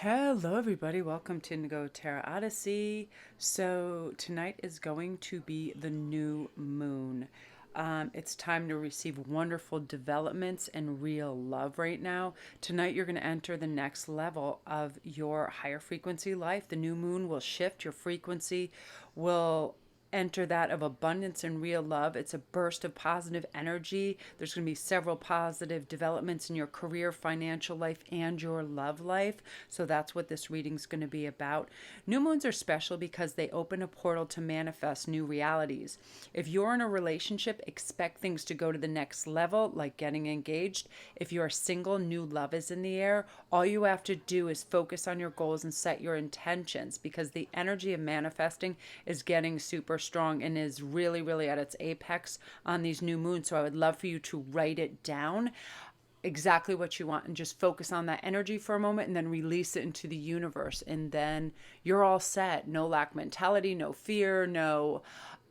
Hello, everybody. Welcome to Indigo Terra Odyssey. So, tonight is going to be the new moon. It's time to receive wonderful developments and real love right now. Tonight, you're going to enter the next level of your higher frequency life. The new moon will shift your frequency, will enter that of abundance and real love. It's a burst of positive energy. There's going to be several positive developments in your career, financial life, and your love life. So that's what this reading's going to be about. New moons are special because they open a portal to manifest new realities. If you're in a relationship, expect things to go to the next level, like getting engaged. If you're single, new love is in the air. All you have to do is focus on your goals and set your intentions, because the energy of manifesting is getting super strong and is really, really at its apex on these new moons. So I would love for you to write it down, exactly what you want, and just focus on that energy for a moment and then release it into the universe. And then you're all set. No lack mentality, no fear, no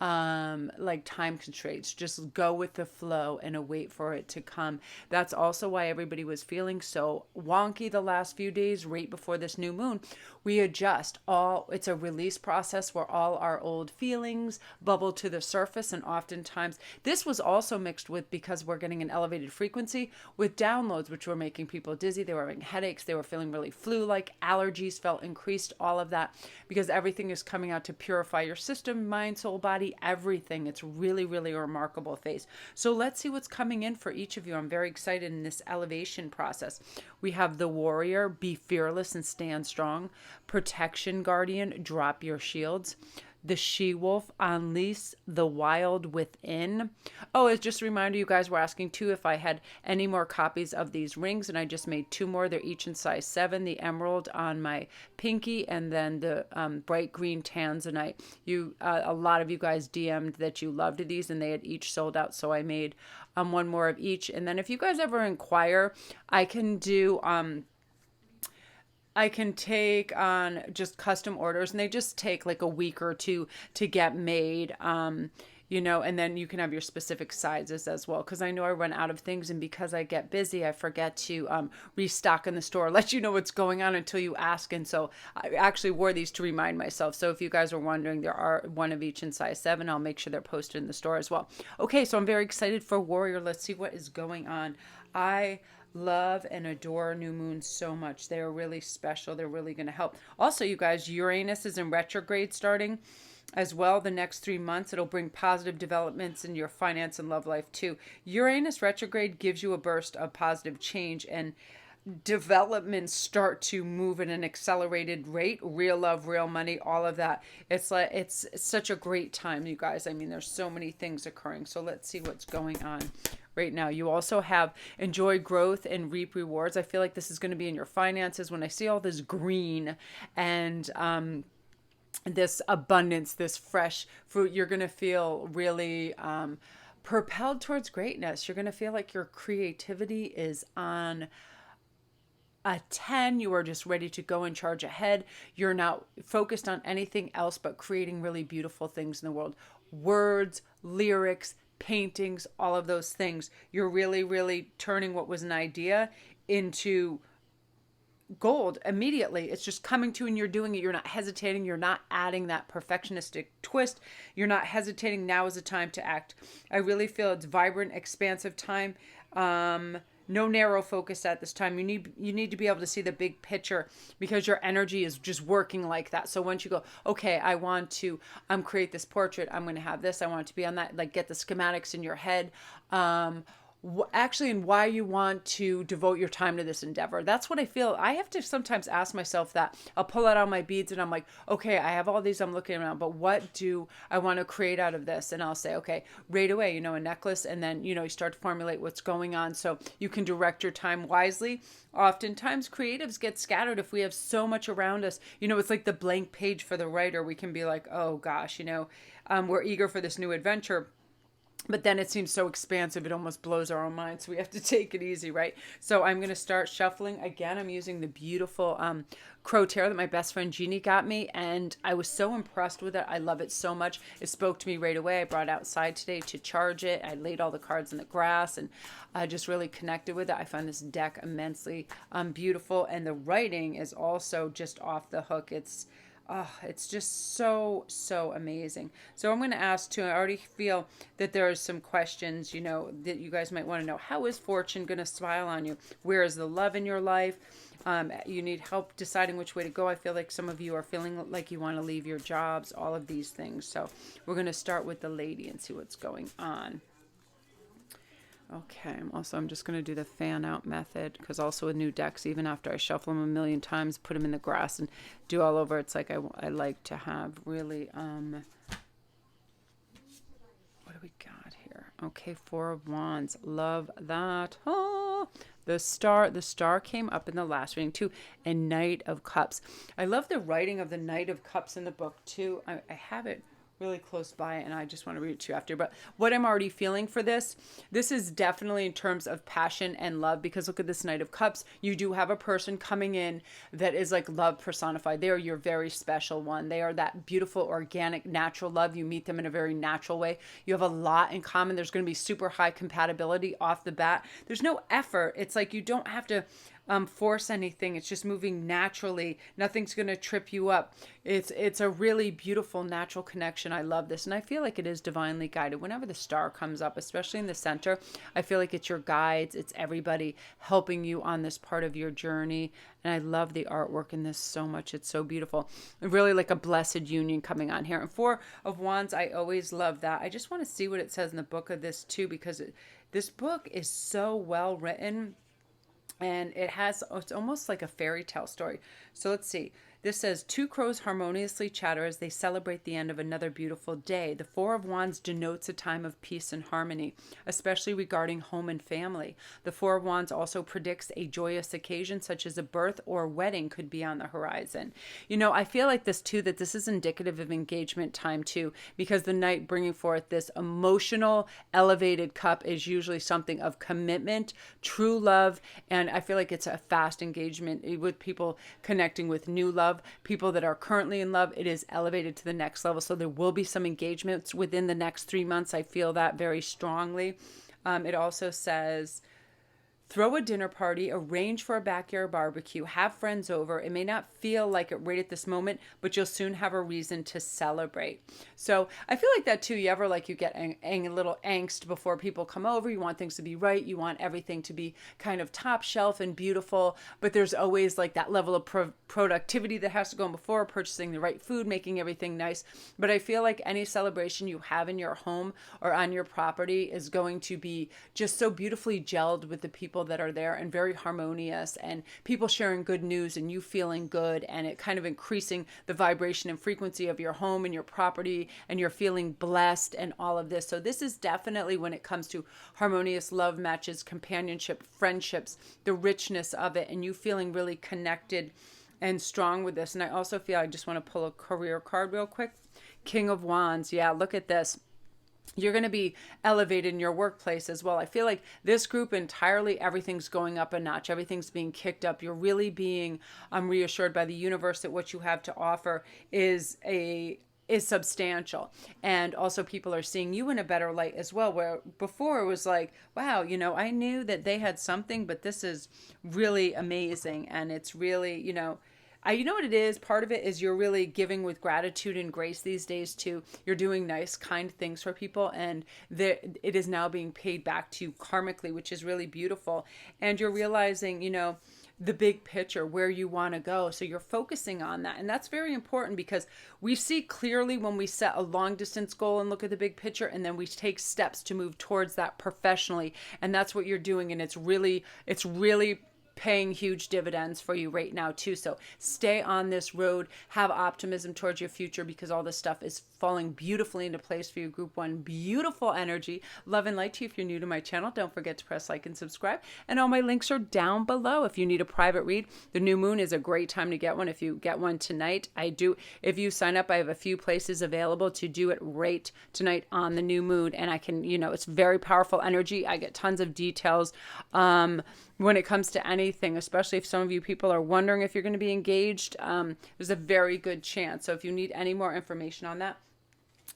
like time constraints. Just go with the flow and await for it to come. That's also why everybody was feeling so wonky the last few days right before this new moon. We adjust all. It's a release process where all our old feelings bubble to the surface, and oftentimes this was also mixed with, because we're getting an elevated frequency, with downloads which were making people dizzy. They were having headaches, they were feeling really flu-like, allergies felt increased, all of that, because everything is coming out to purify your system, mind, soul, body, everything. It's really, really a remarkable phase. So let's see what's coming in for each of you. I'm very excited in this elevation process. We have the warrior, be fearless and stand strong. Protection guardian, drop your shields. The she-wolf, unleash the wild within. Oh, it's just a reminder, you guys were asking too if I had any more copies of these rings, and I just made 2 more. They're each in size 7. The emerald on my pinky, and then the bright green tanzanite. A lot of you guys DM'd that you loved these, and they had each sold out, so I made 1 more of each. And then if you guys ever inquire, I can take on just custom orders, and they just take like a week or two to get made. And then you can have your specific sizes as well. Because I know I run out of things, and because I get busy, I forget to restock in the store, let you know what's going on until you ask. And so I actually wore these to remind myself. So if you guys are wondering, there are 1 of each in size 7. I'll make sure they're posted in the store as well. Okay, so I'm very excited for Warrior. Let's see what is going on. I love and adore new moons so much. They're really special. They're really going to help. Also, you guys, Uranus is in retrograde starting as well the next 3 months. It'll bring positive developments in your finance and love life too. Uranus retrograde gives you a burst of positive change, and developments start to move at an accelerated rate. Real love, real money, all of that. It's such a great time, you guys. I mean, there's so many things occurring. So let's see what's going on right now. You also have enjoy growth and reap rewards. I feel like this is going to be in your finances. When I see all this green and this abundance, this fresh fruit, you're going to feel really propelled towards greatness. You're going to feel like your creativity is on a 10. You are just ready to go and charge ahead. You're not focused on anything else but creating really beautiful things in the world. Words, lyrics, paintings, all of those things. You're really, really turning what was an idea into gold immediately. It's just coming to you and you're doing it. You're not hesitating. You're not adding that perfectionistic twist. You're not hesitating. Now is the time to act. I really feel it's vibrant, expansive time. No narrow focus at this time. You need to be able to see the big picture, because your energy is just working like that. So once you go, okay, I want to create this portrait. I'm going to have this. I want it to be on that. Like, get the schematics in your head. Actually, and why you want to devote your time to this endeavor. That's what I feel. I have to sometimes ask myself that. I'll pull out all my beads and I'm like, okay, I have all these I'm looking around, but what do I want to create out of this? And I'll say, okay, right away, a necklace. And then, you start to formulate what's going on so you can direct your time wisely. Oftentimes creatives get scattered if we have so much around us. It's like the blank page for the writer. We can be like, oh gosh, we're eager for this new adventure. but then it seems so expansive, it almost blows our own mind. So we have to take it easy, right? So I'm going to start shuffling. Again, I'm using the beautiful Crow Tarot that my best friend Jeannie got me, and I was so impressed with it. I love it so much. It spoke to me right away. I brought it outside today to charge it. I laid all the cards in the grass, and I just really connected with it. I find this deck immensely beautiful, and the writing is also just off the hook. It's just so, so amazing. So I'm going to ask too, I already feel that there are some questions, that you guys might want to know. How is fortune going to smile on you? Where is the love in your life? You need help deciding which way to go. I feel like some of you are feeling like you want to leave your jobs, all of these things. So we're going to start with the lady and see what's going on. Okay, I'm just going to do the fan out method, because also with new decks, even after I shuffle them a million times, put them in the grass and do all over, it's like I like to have really, what do we got here? Okay, Four of Wands. Love that. Oh, the star came up in the last reading too, and Knight of Cups. I love the writing of the Knight of Cups in the book too. I have it really close by, and I just want to read it to you after. But what I'm already feeling for this is definitely in terms of passion and love, because look at this Knight of Cups. You do have a person coming in that is like love personified. They are your very special one. They are that beautiful, organic, natural love. You meet them in a very natural way. You have a lot in common. There's going to be super high compatibility off the bat. There's no effort. It's like you don't have to force anything. It's just moving naturally. Nothing's going to trip you up. It's a really beautiful natural connection. I love this. And I feel like it is divinely guided. Whenever the star comes up, especially in the center, I feel like it's your guides. It's everybody helping you on this part of your journey. And I love the artwork in this so much. It's so beautiful. Really like a blessed union coming on here. And Four of Wands, I always love that. I just want to see what it says in the book of this too, because this book is so well written. And it's almost like a fairy tale story. So let's see. This says, two crows harmoniously chatter as they celebrate the end of another beautiful day. The Four of Wands denotes a time of peace and harmony, especially regarding home and family. The Four of Wands also predicts a joyous occasion, such as a birth or wedding could be on the horizon. I feel like this too, that this is indicative of engagement time too, because the Knight bringing forth this emotional, elevated cup is usually something of commitment, true love, and I feel like it's a fast engagement with people connecting with new love. People that are currently in love, it is elevated to the next level. So there will be some engagements within the next 3 months. I feel that very strongly. It also says, throw a dinner party, arrange for a backyard barbecue, have friends over. It may not feel like it right at this moment, but you'll soon have a reason to celebrate. So I feel like that too. You ever you get a little angst before people come over. You want things to be right. You want everything to be kind of top shelf and beautiful, but there's always like that level of productivity that has to go on before, purchasing the right food, making everything nice. But I feel like any celebration you have in your home or on your property is going to be just so beautifully gelled with the people that are there, and very harmonious, and people sharing good news and you feeling good, and it kind of increasing the vibration and frequency of your home and your property, and you're feeling blessed and all of this. So this is definitely, when it comes to harmonious love matches, companionship, friendships, the richness of it, and you feeling really connected and strong with this. And I also feel, I just want to pull a career card real quick. King of Wands. Yeah, look at this. You're going to be elevated in your workplace as well. I feel like this group entirely, everything's going up a notch. Everything's being kicked up. You're really being reassured by the universe that what you have to offer is substantial. And also people are seeing you in a better light as well, where before it was like, wow, I knew that they had something, but this is really amazing. And it's really, you know what it is? Part of it is you're really giving with gratitude and grace these days too. You're doing nice, kind things for people, and it is now being paid back to you karmically, which is really beautiful. And you're realizing, the big picture, where you want to go. So you're focusing on that. And that's very important, because we see clearly when we set a long distance goal and look at the big picture, and then we take steps to move towards that professionally. And that's what you're doing. And it's really paying huge dividends for you right now too. So stay on this road, have optimism towards your future, because all this stuff is falling beautifully into place for you. Group 1, beautiful energy. Love and light to you. If you're new to my channel, don't forget to press like and subscribe. And all my links are down below. If you need a private read, the new moon is a great time to get one. If you get one tonight, I do. If you sign up, I have a few places available to do it right tonight on the new moon. And I can, it's very powerful energy. I get tons of details. When it comes to anything, especially if some of you people are wondering if you're going to be engaged, there's a very good chance. So if you need any more information on that,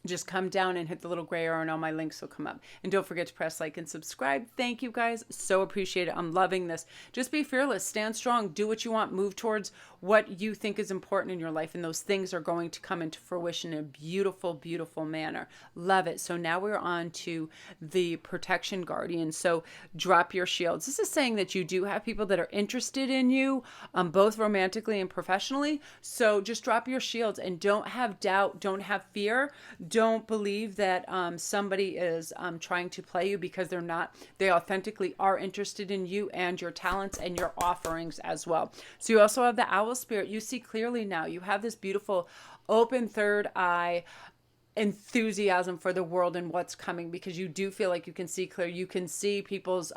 just come down and hit the little gray arrow and all my links will come up. And don't forget to press like and subscribe. Thank you guys. So appreciate it. I'm loving this. Just be fearless. Stand strong. Do what you want. Move towards what you think is important in your life. And those things are going to come into fruition in a beautiful, beautiful manner. Love it. So now we're on to the protection guardian. So drop your shields. This is saying that you do have people that are interested in you, both romantically and professionally. So just drop your shields and don't have doubt. Don't have fear. Don't believe that somebody is trying to play you, because they're not. They authentically are interested in you and your talents and your offerings as well. So you also have the owl spirit. You see clearly now. You have this beautiful open third eye enthusiasm for the world and what's coming, because you do feel like you can see clear. You can see people's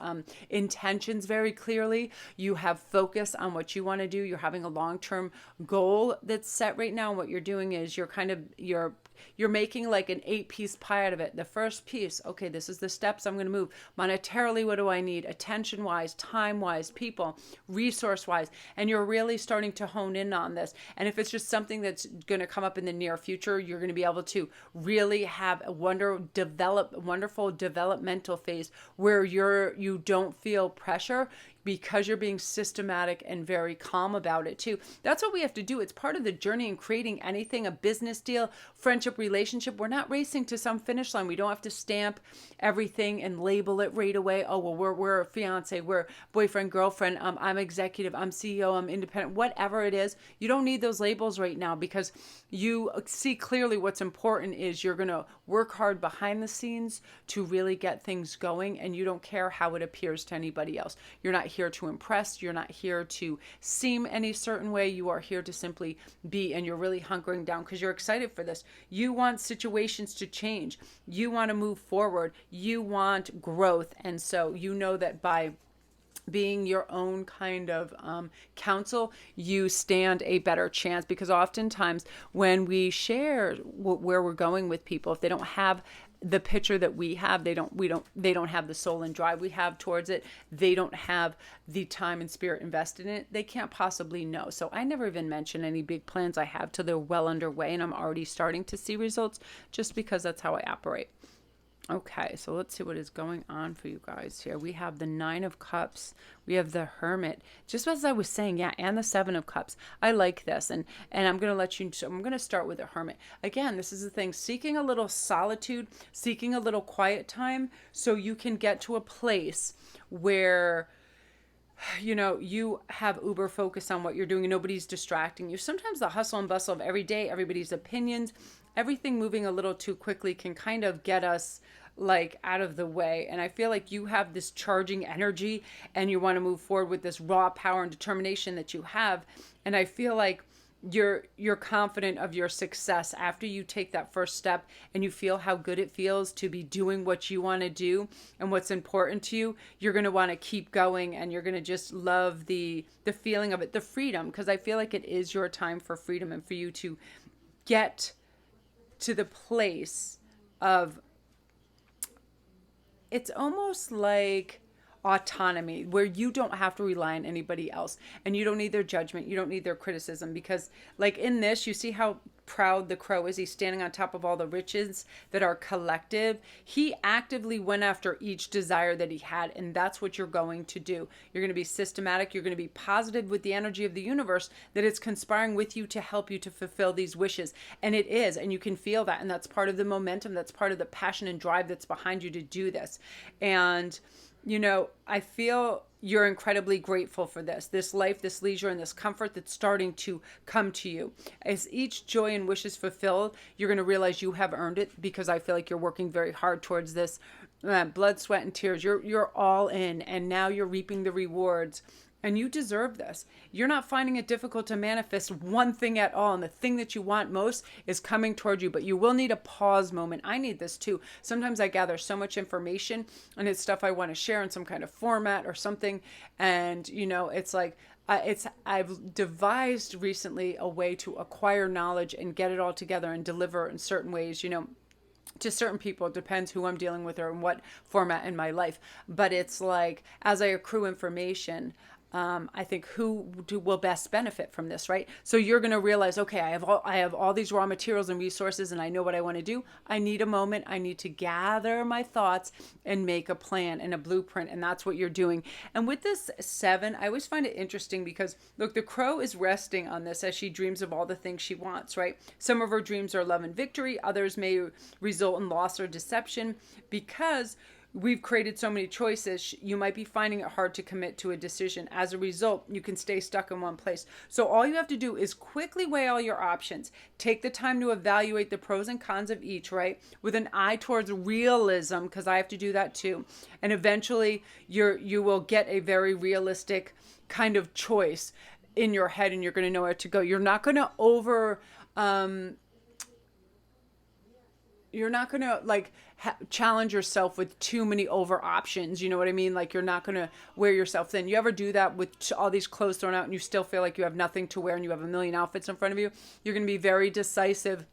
intentions very clearly. You have focus on what you want to do. You're having a long-term goal that's set right now. And what you're doing is you're making like an 8-piece pie out of it. The first piece, okay, this is the steps I'm going to move. Monetarily, what do I need? Attention-wise, time-wise, people, resource-wise. And you're really starting to hone in on this. And if it's just something that's going to come up in the near future, you're going to be able to really have a wonderful developmental phase where you don't feel pressure, because you're being systematic and very calm about it too. That's what we have to do. It's part of the journey in creating anything, a business deal, friendship, relationship. We're not racing to some finish line. We don't have to stamp everything and label it right away. Oh, well, we're a fiance, we're boyfriend, girlfriend, I'm executive, I'm CEO, I'm independent, whatever it is. You don't need those labels right now, because you see clearly what's important is you're going to work hard behind the scenes to really get things going, and you don't care how it appears to anybody else. You're not here to impress. You're not here to seem any certain way. You are here to simply be, and you're really hunkering down because you're excited for this. You want situations to change. You want to move forward. You want growth. And so you know that by being your own kind of counsel, you stand a better chance, because oftentimes when we share where we're going with people, if they don't have the picture that we have, they don't have the soul and drive we have towards it, they don't have the time and spirit invested in it, they can't possibly know. So I never even mention any big plans I have till they're well underway and I'm already starting to see results, just because that's how I operate. Okay, so let's see what is going on for you guys here. We have the 9 of Cups. We have the Hermit. Just as I was saying, yeah, and the 7 of Cups. I like this, and I'm going to let you, so I'm going to start with the Hermit. Again, this is the thing, seeking a little solitude, seeking a little quiet time, so you can get to a place where you have uber focus on what you're doing and nobody's distracting you. Sometimes the hustle and bustle of every day, everybody's opinions, everything moving a little too quickly can kind of get us like out of the way. And I feel like you have this charging energy and you want to move forward with this raw power and determination that you have. And I feel like you're confident of your success after you take that first step and you feel how good it feels to be doing what you want to do and what's important to you. You're going to want to keep going, and you're going to just love the feeling of it, the freedom, because I feel like it is your time for freedom and for you to get to the place of, it's almost like autonomy, where you don't have to rely on anybody else, and you don't need their judgment, you don't need their criticism, because like in this, you see how proud the crow is. He's standing on top of all the riches that are collective. He actively went after each desire that he had, and that's what you're going to do. You're going to be systematic. You're going to be positive with the energy of the universe, that it's conspiring with you to help you to fulfill these wishes. And it is, and you can feel that, and that's part of the momentum, that's part of the passion and drive that's behind you to do this. And I feel you're incredibly grateful for this life, this leisure, and this comfort that's starting to come to you. As each joy and wish is fulfilled, you're going to realize you have earned it, because I feel like you're working very hard towards this. Blood, sweat, and tears. You're all in, and now you're reaping the rewards. And you deserve this. You're not finding it difficult to manifest one thing at all. And the thing that you want most is coming toward you. But you will need a pause moment. I need this too. Sometimes I gather so much information and it's stuff I want to share in some kind of format or something. And, it's like, I've devised recently a way to acquire knowledge and get it all together and deliver in certain ways, to certain people. It depends who I'm dealing with or in what format in my life. But it's like, as I accrue information, I think will best benefit from this, right? So you're going to realize, okay, I have all these raw materials and resources, and I know what I want to do. I need a moment. I need to gather my thoughts and make a plan and a blueprint, and that's what you're doing. And with this 7, I always find it interesting because, look, the crow is resting on this as she dreams of all the things she wants, right? Some of her dreams are love and victory. Others may result in loss or deception because we've created so many choices. You might be finding it hard to commit to a decision. As a result, you can stay stuck in one place. So all you have to do is quickly weigh all your options. Take the time to evaluate the pros and cons of each, right? With an eye towards realism, because I have to do that too. And eventually you will get a very realistic kind of choice in your head, and you're going to know where to go. You're not going to you're not going to challenge yourself with too many over options. You know what I mean? Like, you're not going to wear yourself thin. You ever do that with all these clothes thrown out and you still feel like you have nothing to wear and you have a million outfits in front of you? You're going to be very decisive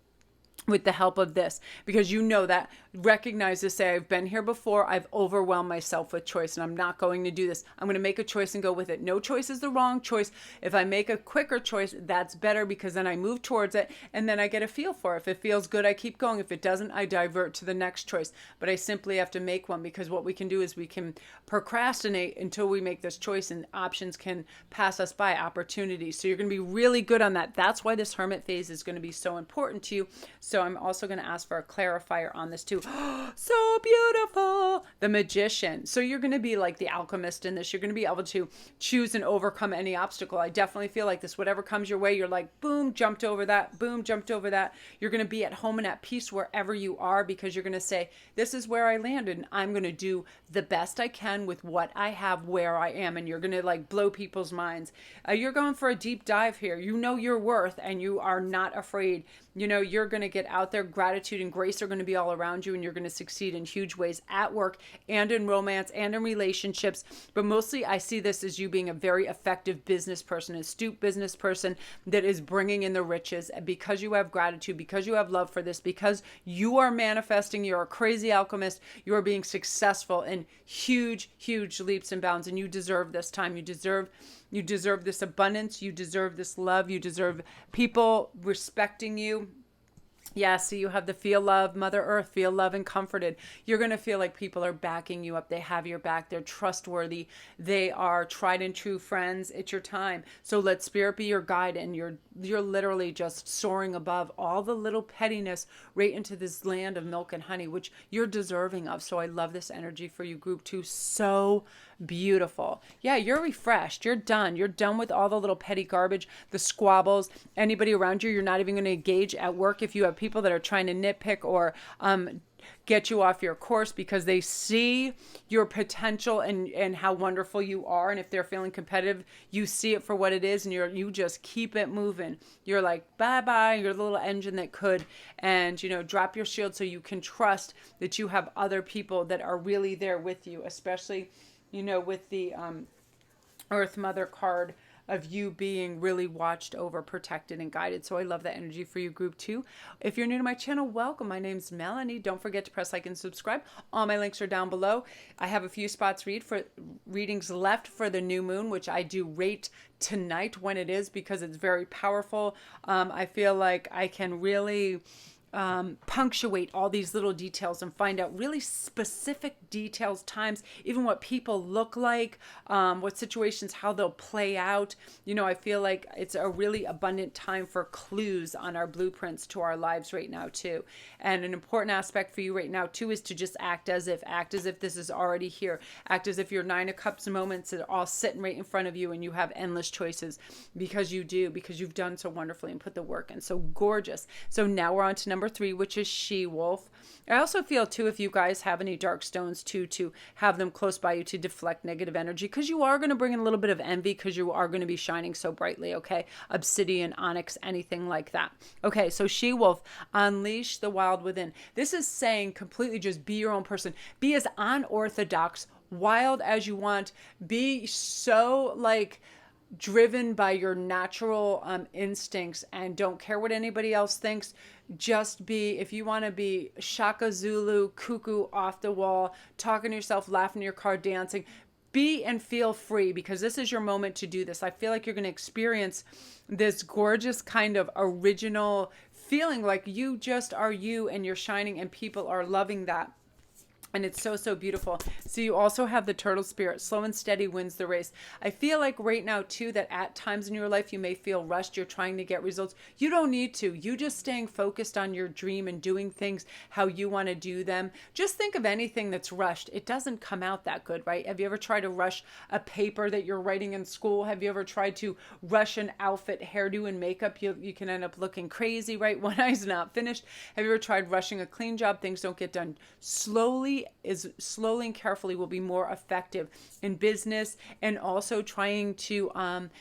with the help of this, because that recognize this, say, I've been here before, I've overwhelmed myself with choice and I'm not going to do this. I'm going to make a choice and go with it. No choice is the wrong choice. If I make a quicker choice, that's better, because then I move towards it and then I get a feel for it. If it feels good, I keep going. If it doesn't, I divert to the next choice. But I simply have to make one, because what we can do is we can procrastinate until we make this choice, and options can pass us by, opportunities. So you're going to be really good on that. That's why this hermit phase is going to be so important to you. So I'm also going to ask for a clarifier on this too. So beautiful. The Magician. So you're going to be like the alchemist in this. You're going to be able to choose and overcome any obstacle. I definitely feel like this. Whatever comes your way, you're like, boom, jumped over that. Boom, jumped over that. You're going to be at home and at peace wherever you are, because you're going to say, this is where I landed and I'm going to do the best I can with what I have where I am. And you're going to blow people's minds. You're going for a deep dive here. You know your worth and you are not afraid. You're going to get out there. Gratitude and grace are going to be all around you, and you're going to succeed in huge ways at work and in romance and in relationships. But mostly I see this as you being a very effective business person, astute business person that is bringing in the riches, because you have gratitude, because you have love for this, because you are manifesting. You're a crazy alchemist. You are being successful in huge, huge leaps and bounds, and you deserve this time. You deserve this abundance. You deserve this love. You deserve people respecting you. Yeah, so you have the feel love, Mother Earth, feel love and comforted. You're going to feel like people are backing you up. They have your back. They're trustworthy. They are tried and true friends. It's your time. So let Spirit be your guide, and you're literally just soaring above all the little pettiness right into this land of milk and honey, which you're deserving of. So I love this energy for you, Group 2. So beautiful. Yeah, you're refreshed. You're done. You're done with all the little petty garbage, the squabbles, anybody around you. You're not even going to engage at work if you have people that are trying to nitpick or get you off your course, because they see your potential and how wonderful you are. And if they're feeling competitive, you see it for what it is, and you just keep it moving. You're like, bye-bye. You're the little engine that could. And, drop your shield so you can trust that you have other people that are really there with you, especially with the Earth Mother card of you being really watched over, protected, and guided. So I love that energy for you, Group 2. If you're new to my channel, welcome. My name's Melanie. Don't forget to press like and subscribe. All my links are down below. I have a few readings left for the new moon, which I do rate tonight when it is, because it's very powerful. I feel like I can really punctuate all these little details and find out really specific details, times, even what people look like, what situations, how they'll play out. I feel like it's a really abundant time for clues on our blueprints to our lives right now too. And an important aspect for you right now too is to just act as if this is already here. Act as if your 9 of Cups moments are all sitting right in front of you and you have endless choices, because you do, because you've done so wonderfully and put the work in. So gorgeous. So now we're on to number number 3, which is she-wolf. I also feel too, if you guys have any dark stones too, to have them close by you to deflect negative energy, because you are going to bring in a little bit of envy because you are going to be shining so brightly. Okay. Obsidian, onyx, anything like that. Okay. So she-wolf, unleash the wild within. This is saying completely just be your own person. Be as unorthodox, wild as you want. Be so like driven by your natural instincts and don't care what anybody else thinks. Just be, if you want to be Shaka Zulu, cuckoo, off the wall, talking to yourself, laughing in your car, dancing, be and feel free, because this is your moment to do this. I feel like you're going to experience this gorgeous kind of original feeling like you just are you and you're shining and people are loving that. And it's so, so beautiful. So you also have the turtle spirit. Slow and steady wins the race. I feel like right now, too, that at times in your life, you may feel rushed. You're trying to get results. You don't need to. You just staying focused on your dream and doing things how you want to do them. Just think of anything that's rushed. It doesn't come out that good, right? Have you ever tried to rush a paper that you're writing in school? Have you ever tried to rush an outfit, hairdo, and makeup? You can end up looking crazy, right? One eye's not finished. Have you ever tried rushing a clean job? Things don't get done slowly and carefully will be more effective in business, and also trying to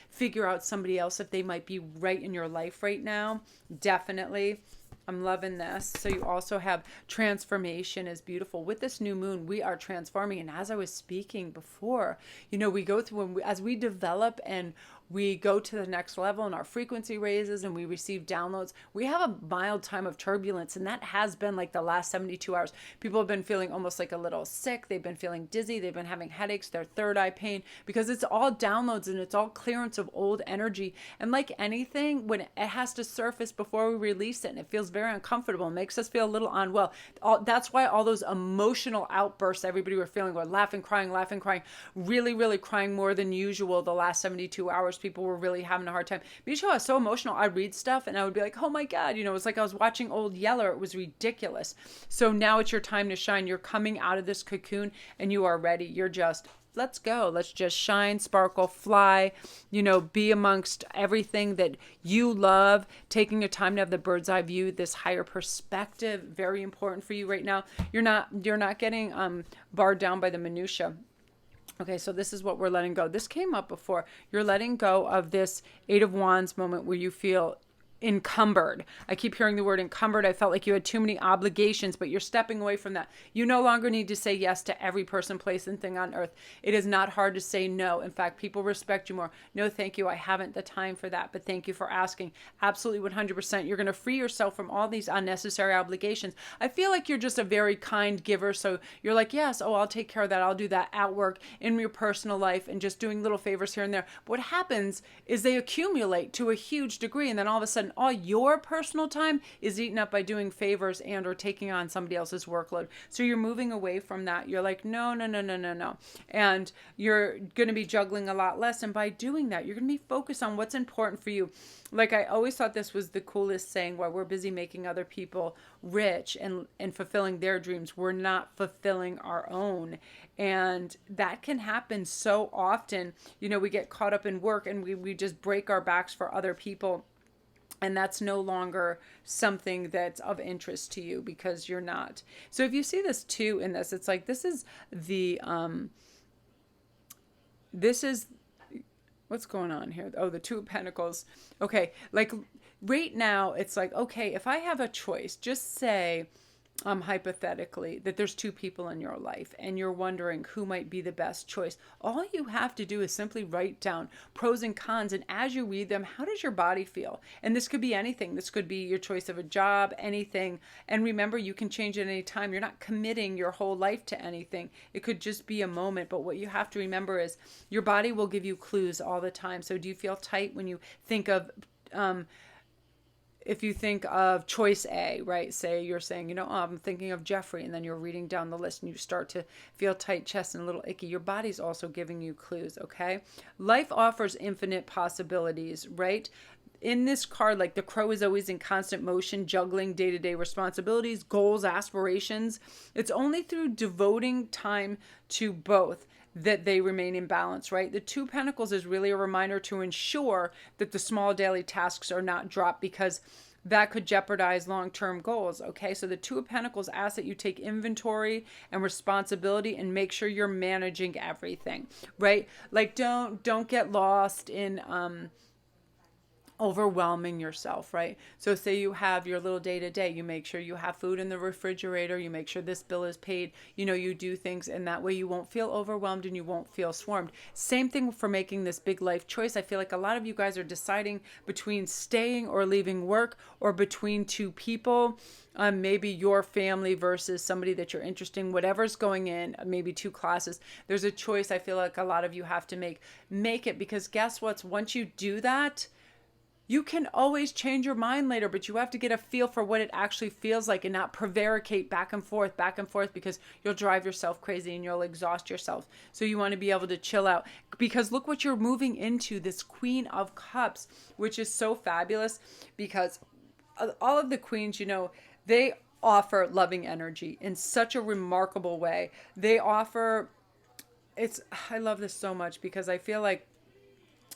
figure out somebody else if they might be right in your life right now. Definitely. I'm loving this. So you also have transformation is beautiful. With this new moon, we are transforming. And as I was speaking before, we go through as we develop and we go to the next level and our frequency raises and we receive downloads, we have a mild time of turbulence. And that has been like the last 72 hours. People have been feeling almost like a little sick. They've been feeling dizzy. They've been having headaches, their third eye pain, because it's all downloads and it's all clearance of old energy. And like anything, when it has to surface before we release it, and it feels very uncomfortable, it makes us feel a little unwell. That's why all those emotional outbursts everybody were feeling, were laughing, crying, really, really crying more than usual the last 72 hours. People were really having a hard time. Because I was so emotional. I'd read stuff and I would be like, oh my God, it was like I was watching old Yeller. It was ridiculous. So now it's your time to shine. You're coming out of this cocoon and you are ready. You're just, let's go. Let's just shine, sparkle, fly, be amongst everything that you love, taking your time to have the bird's eye view, this higher perspective, very important for you right now. You're not getting barred down by the minutia. Okay, so this is what we're letting go. This came up before. You're letting go of this 8 of Wands moment where you feel encumbered. I keep hearing the word encumbered. I felt like you had too many obligations, but you're stepping away from that. You no longer need to say yes to every person, place, and thing on earth. It is not hard to say no. In fact, people respect you more. No, thank you. I haven't the time for that, but thank you for asking. Absolutely 100%. You're going to free yourself from all these unnecessary obligations. I feel like you're just a very kind giver. So you're like, yes, I'll take care of that. I'll do that at work, in your personal life, and just doing little favors here and there. But what happens is they accumulate to a huge degree, and then all of a sudden, all your personal time is eaten up by doing favors and or taking on somebody else's workload. So you're moving away from that. You're like, no. And you're going to be juggling a lot less. And by doing that, you're going to be focused on what's important for you. Like, I always thought this was the coolest saying, while we're busy making other people rich and fulfilling their dreams, we're not fulfilling our own. And that can happen so often. We get caught up in work and we just break our backs for other people. And that's no longer something that's of interest to you because you're not. So if you see this too in this, it's like, this is what's going on here? Oh, the Two of Pentacles. Okay. Like right now it's like, okay, if I have a choice, just say, hypothetically, that there's 2 people in your life and you're wondering who might be the best choice. All you have to do is simply write down pros and cons. And as you read them, how does your body feel? And this could be anything. This could be your choice of a job, anything. And remember, you can change at any time. You're not committing your whole life to anything. It could just be a moment. But what you have to remember is your body will give you clues all the time. So do you feel tight when you think of, if you think of choice A, right? Say you're saying, I'm thinking of Jeffrey, and then you're reading down the list and you start to feel tight chest and a little icky. Your body's also giving you clues, okay? Life offers infinite possibilities, right? In this card, like the crow is always in constant motion, juggling day-to-day responsibilities, goals, aspirations. It's only through devoting time to both that they remain in balance, right? The Two Pentacles is really a reminder to ensure that the small daily tasks are not dropped, because that could jeopardize long-term goals. Okay, so the Two of Pentacles asks that you take inventory and responsibility and make sure you're managing everything, right? Like don't get lost in overwhelming yourself, right? So say you have your little day to day, you make sure you have food in the refrigerator, you make sure this bill is paid, you do things, and that way you won't feel overwhelmed and you won't feel swarmed. Same thing for making this big life choice. I feel like a lot of you guys are deciding between staying or leaving work, or between two people, maybe your family versus somebody that you're interested in, whatever's going in, maybe two classes. There's a choice I feel like a lot of you have to make it, because guess what? Once you do that, you can always change your mind later, but you have to get a feel for what it actually feels like and not prevaricate back and forth, because you'll drive yourself crazy and you'll exhaust yourself. So you want to be able to chill out, because look what you're moving into, this Queen of Cups, which is so fabulous, because all of the queens, they offer loving energy in such a remarkable way. They offer, I love this so much, because I feel like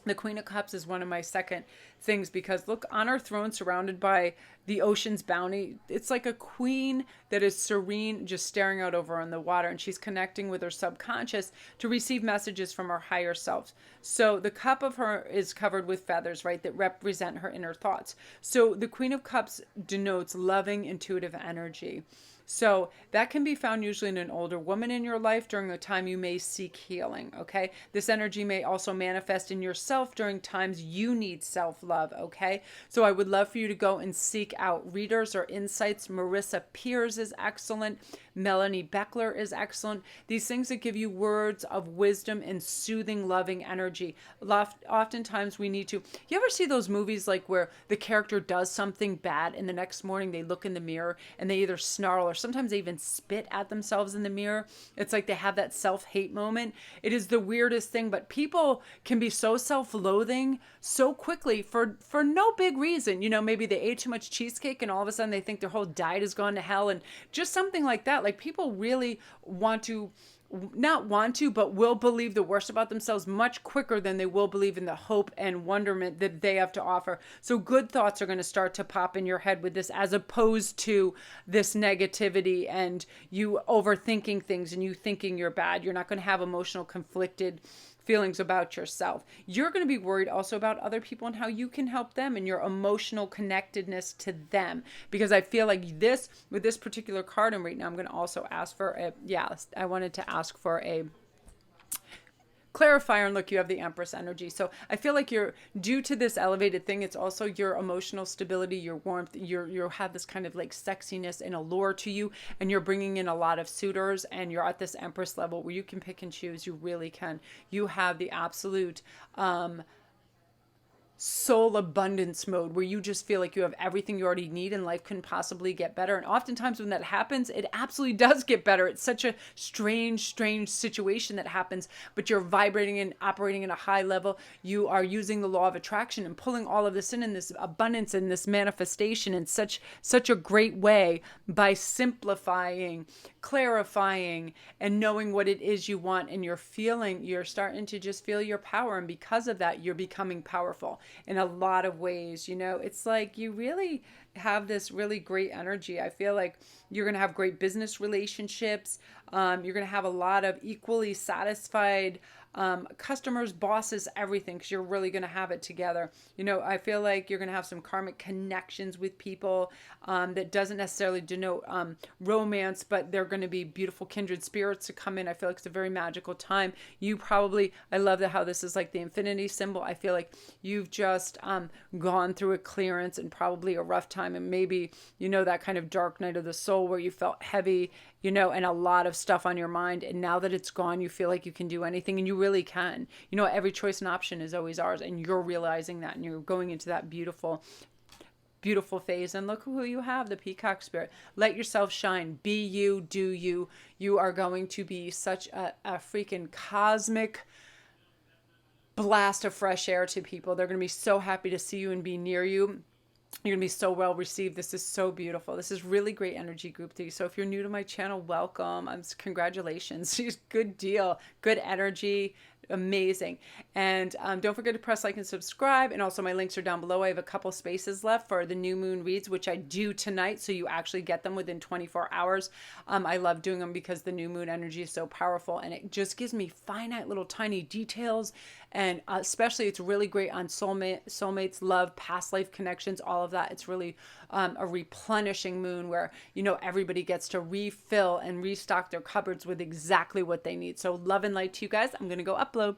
the Queen of Cups is one of my second things, because look, on her throne, surrounded by the ocean's bounty, it's like a queen that is serene, just staring out over on the water, and she's connecting with her subconscious to receive messages from her higher self. So the cup of her is covered with feathers, right, that represent her inner thoughts. So the Queen of Cups denotes loving, intuitive energy. So that can be found usually in an older woman in your life during the time you may seek healing, okay? This energy may also manifest in yourself during times you need self-love, okay? So I would love for you to go and seek out readers or insights. Marissa Peers is excellent. Melanie Beckler is excellent. These things that give you words of wisdom and soothing, loving energy. Oftentimes we need to... You ever see those movies like where the character does something bad and the next morning they look in the mirror and they either snarl or sometimes they even spit at themselves in the mirror? It's like they have that self-hate moment. It is the weirdest thing, but people can be so self-loathing so quickly for no big reason. Maybe they ate too much cheesecake and all of a sudden they think their whole diet has gone to hell, and just something like that. Like, people really but will believe the worst about themselves much quicker than they will believe in the hope and wonderment that they have to offer. So good thoughts are going to start to pop in your head with this, as opposed to this negativity and you overthinking things and you thinking you're bad. You're not going to have emotional conflicted feelings about yourself. You're going to be worried also about other people and how you can help them and your emotional connectedness to them. Because I feel like with this particular card, and right now I'm going to also ask for I wanted to ask for a clarifier, and look, you have the Empress energy. So I feel like you're, due to this elevated thing, it's also your emotional stability, your warmth, you have this kind of like sexiness and allure to you, and you're bringing in a lot of suitors, and you're at this Empress level where you can pick and choose. You really can. You have the absolute soul abundance mode, where you just feel like you have everything you already need and life couldn't possibly get better. And oftentimes when that happens, it absolutely does get better. It's such a strange situation that happens, but you're vibrating and operating in a high level. You are using the law of attraction and pulling all of this in this abundance and this manifestation in such a great way, by simplifying, clarifying, and knowing what it is you want, and you're starting to just feel your power. And because of that, you're becoming powerful in a lot of ways. It's like you really have this really great energy. I feel like you're going to have great business relationships. You're going to have a lot of equally satisfied customers, bosses, everything, because you're really going to have it together. I feel like you're going to have some karmic connections with people that doesn't necessarily denote romance, but they're going to be beautiful kindred spirits to come in. I feel like it's a very magical time. I love how this is like the infinity symbol. I feel like you've just gone through a clearance and probably a rough time, and maybe, that kind of dark night of the soul where you felt heavy, and a lot of stuff on your mind. And now that it's gone, you feel like you can do anything, and you really can. Every choice and option is always ours, and you're realizing that, and you're going into that beautiful phase. And look who you have, the Peacock Spirit. Let yourself shine. Be you, do you. You are going to be such a freaking cosmic blast of fresh air to people. They're going to be so happy to see you and be near you. You're going to be so well received. This is so beautiful. This is really great energy, Group 3. So if you're new to my channel, welcome. Congratulations. Good deal. Good energy. amazing. And don't forget to press like and subscribe. And also my links are down below. I have a couple spaces left for the new moon reads, which I do tonight. So you actually get them within 24 hours. I love doing them because the new moon energy is so powerful, and it just gives me finite little tiny details. And especially it's really great on soulmates, love, past life connections, all of that. It's really a replenishing moon where, you know, everybody gets to refill and restock their cupboards with exactly what they need. So love and light to you guys. I'm going to go upload.